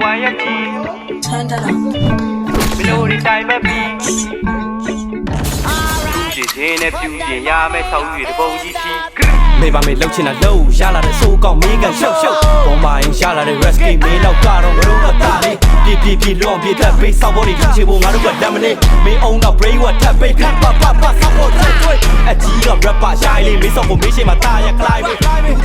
ဝိုင်းရဲ့ကြီးချမ်းသာမလို့ဒီတိုင်းပဲပြီးကြည့်ချင်းနဲ့ပြူရင်ရမယ်ဆောက်ရတဲ့ပုံကြီးချီမေပါမေလှုပ်ချင်တာလှုပ်ရလာတဲ့ဆိုးကောင်းမင်းကရှုပ်ရှုပ်ပေါ်မှာရင်ရလာတဲ့ rescue မင်းတော့ကတော့ငါတို့ကတားလေးပြလွန်ပြတဲ့ base ဆောက်ပေါ်တွေချေဖို့ငါတို့ကလက်မလေးမင်းအောင်က brain ဝတ်ထပ်ပိတ်ခတ်ပါဆောက်ပေါ်ထပ်တွေ့အကြီးက rapper ရှိုင်းလေးမင်းစောက်ကိုမင်းရှိမှာတားရ climb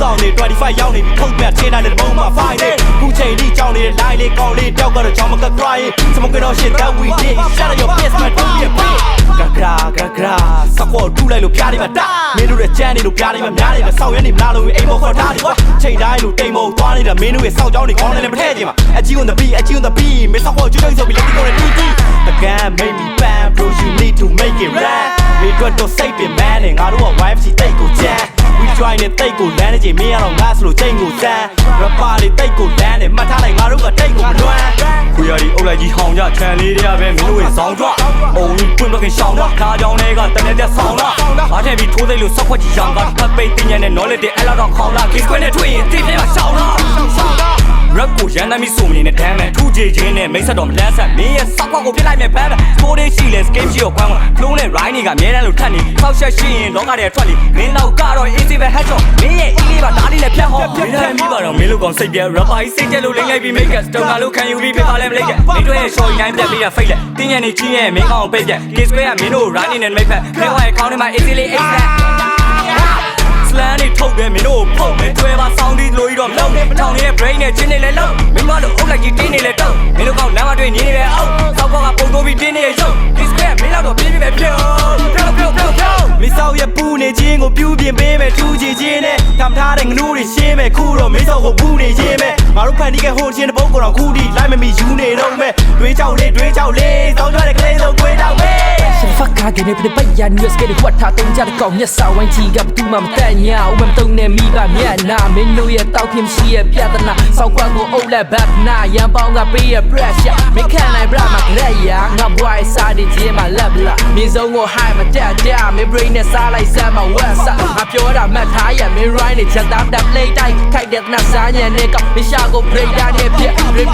2025ရောက်နေပြီထုတ်ပြချင်းနိုင်တဲ့ပုံမှာ fight ခုချိန်ထိကြောင်းနေတဲ့ line လေးကောင်းလေးတောက်ကတော့ကြောင်းမက cry စမကတော့ shit that we did shut up your face man don't be a bitch ဂရာဆောက်ပေါ်တူးလိုက်လို့ပြားနေမှာတာမင်းတို့ရဲ့ကြမ်းနေလို့ပြားနေမှာများနေမှာဆောက်ရဲနေမလားလို့အိမ်ပေါ်ခေါ်ထားတယ်ကွာချိန်တိုင်းလို့တိမ်ပေါ်သွားနေတာမင်းတို့ရဲ့ဆောက်ကြောင်းတွေခေါင်းနဲ့လည်းမထည့်ချင်မှာအကြီးon the beat မင်းဆောက်ပေါ်ကျွတ်ဆိုပြီးလက်တီကိုလည်းတူးတူး The gun made me bang bro you need to make it right မင်းတို့တော့စိတ်ပင် man နဲ့ငါတို့က wife စီတိတ်ကိုကြမ်း we try နဲ့တိတ်ကိုလမ်းနေချိန်မင်းကတော့ငါဆိုလို့ချိန်ကိုစမ်း rapper တွေတိတ်ကိုလမ်းနဲ့မှတ်ထားလိုက်ငါတို့ကတိတ်ကိုမလွမ်းခွေရဒီအုပ်လိုက်ကြီးဟောင်းကြခြံလေးတွေကပဲမင်းတို့ရဲ့ဇောင်းကြအုံကြီးပွင့်တော့ခင်ရှောင်းတော့ခါကြောင်းတွေကတနေ့တက်ဆောင်တော့အားထည့်ပြီးထိုးသိလို့စောက်ခွက်ကြီးရောင်ကဖတ်ပိတ်တင်ရတဲ့ knowledge တွေအဲ့လောက်တော့ခေါင်းလာ kiss ခွဲနဲ့တွေ့ရင်တိပြမှာရှောင်းတော့rap ကိုရန်တမ်းပြီးစုံနေနဲ့ဒမ်းမယ်ထူကြချင်းနဲ့မိတ်ဆက်တော့မလန်းဆက်မင်းရဲ့စောက်ခွက်ကိုပြစ်လိုက်မယ်ဖမ်းမယ် score တွေရှိလဲ scheme ရှိတော့ခွမ်းမှာ flow နဲ့ rhyme တွေကအများတန်းလို့ထပ်နေဆောက်ချက်ရှိရင်လောကတွေထွက်လေမင်းတော့ကတော့ easy ပဲ head shot မင်းရဲ့ easy ပါဓာတ်လေးလည်းဖြတ်ဟောမင်းတိုင်းပြီးပါတော့မင်းတို့ကောင်စိတ်ပြ rapper ကြီးစိတ်ကြလို့လိမ့်လိုက်ပြီး make us တော့ငါတို့ခံယူပြီးဖြစ်ပါလဲမလိမ့်ကမင်းတို့ရဲ့ show တိုင်းပြတ်ပြီးတာ fake လက်တင်းညံနေချင်းရဲ့မင်းကောင်ပိတ်ပြ kiss square ကမင်းတို့ rhyme နဲ့မိတ်ဖက်ခဲဝါရဲ့ခေါင်းထဲမှာ easy လေး ace slang တွေထုတ်တယ်မင်းတို့ဖုတ်မယ်ကျွဲပါဆောင်းဒီလိုကြီးတော့မလုပ်နဲ့ထောင်နေတဲ့ brain နဲ့ချင်းနေလဲလုံးမင်းမလို့အုပ်လိုက်ကြီးတင်းနေလဲတုံးမင်းတို့ကောင်လမ်းမတွေ့ညင်းနေလဲအောက်ဆောက်ကောက်ကပုံတိုးပြီးတင်းနေရုပ် kiss square မင်းတော့ပြေးပြေးပဲပြုံးမင်းဆောက်ရပူနေချင်းကိုပြူးပြင်ပေးမယ်ထူးချချင်းနဲ့ทำထားတဲ့ငနူးတွေရှင်းမယ်ခုတော့မင်းဆောက်ကိုပူနေချင်းပဲငါတို့ဖန်တီးခဲ့ဟိုချင်းတဲ့ပုံကတော့ခုထိလိုက်မမီယူနေတော့မယ်တွေးကြောက်လေးစောင်းကြတဲ့ကလေးဆုံးတွေးတောက်ပဲfuck I get it ไปยัน news get it วัดท่าตรงจะก่อမျက်စာဝိုင်းကြီးကဘူးမှမတက်ညာဥမတုံနဲ့မိဘမျက်နာမင်းတို့ရဲ့တောက်ခင်ရှိရဲ့ပြဿနာစောက်ကွက်ကိုအုပ်လက် back နာရန်ပေါင်းကပေးရဲ့ pressure မင်းခံနိုင် bra မှာကြက်ရငါ boy စားတဲ့ချင်းမှာလက်လာမင်းစုံကို high မတက်မင်း brain နဲ့စားလိုက်စမ်းမှာ what's up ငါပြောတာမှတ်ထားရမင်း right နဲ့ချက်သားတက် play တိုက်ခိုက်တဲ့နှစားညံနဲ့ကောမင်းရှာကို break တာနဲ့ပြက် break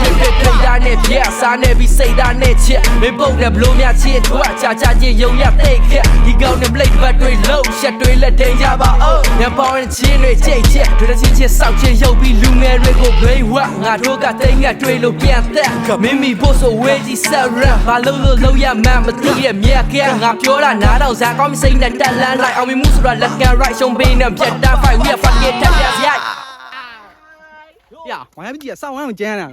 တာနဲ့ပြက်စားနဲ့ပြီးစိတ်သားနဲ့ချက်မင်းပုံနဲ့ဘလို့များချစ်ထွက်ချာချင်းယုံရသိခဲ့ဒီကောင်းနဲ့ blade ဘတ်တွေလုံးရှက်တွေလက်ထိန်ကြပါအောင်ညပေါင်းချင်းတွေချိတ်ချက်တွေချင်းစောက်ချင်းရုပ်ပြီးလူငယ်တွေကို brain work ငါတို့ကတိတ်ငတ်တွေလို့ပြန်သက်မင်းမီဖို့ဆိုဝေးကြီးဆက်ရဘာလို့ရမှန်းမသိရဲ့မြက်ကဲငါပြောတာနားတော့ဇာကောင်းမစိမ့်နဲ့တက်လန်းလိုက်အောင်မမှုဆိုတာ let's get right ရှုံးပေးနဲ့ပြတ်တာ fight we are fucking တက်ပြရိုက်呀，往下面接上往上捡了。